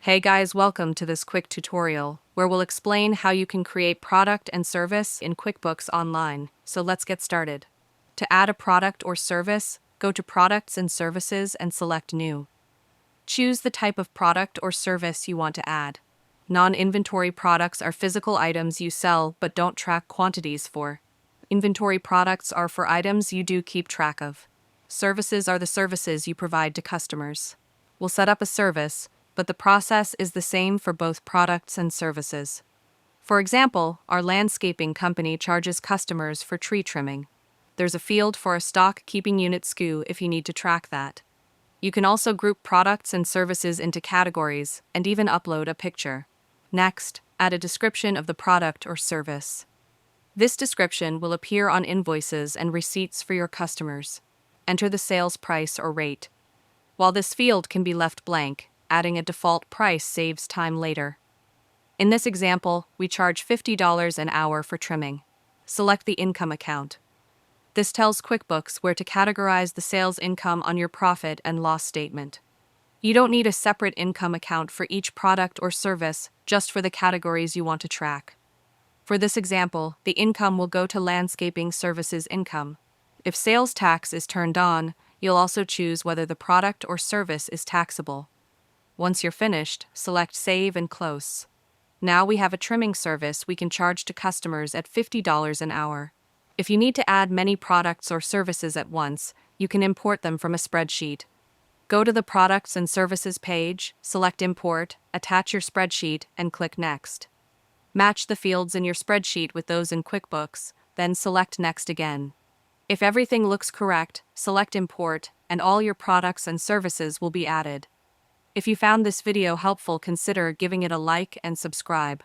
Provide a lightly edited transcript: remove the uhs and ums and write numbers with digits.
Hey guys, welcome to this quick tutorial where we'll explain how you can create product and service in QuickBooks Online. So let's get started. To add a product or service, go to Products and Services and select New. Choose the type of product or service you want to add. Non-inventory products are physical items you sell but don't track quantities for. Inventory products are for items you do keep track of. Services are the services you provide to customers. We'll set up a service, but the process is the same for both products and services. For example, our landscaping company charges customers for tree trimming. There's a field for a stock keeping unit SKU if you need to track that. You can also group products and services into categories and even upload a picture. Next, add a description of the product or service. This description will appear on invoices and receipts for your customers. Enter the sales price or rate. While this field can be left blank, adding a default price saves time later. In this example, we charge $50 an hour for trimming. Select the income account. This tells QuickBooks where to categorize the sales income on your profit and loss statement. You don't need a separate income account for each product or service, just for the categories you want to track. For this example, the income will go to landscaping services income. If sales tax is turned on, you'll also choose whether the product or service is taxable. Once you're finished, select Save and Close. Now we have a trimming service we can charge to customers at $50 an hour. If you need to add many products or services at once, you can import them from a spreadsheet. Go to the Products and Services page, select Import, attach your spreadsheet, and click Next. Match the fields in your spreadsheet with those in QuickBooks, then select Next again. If everything looks correct, select Import, and all your products and services will be added. If you found this video helpful, consider giving it a like and subscribe.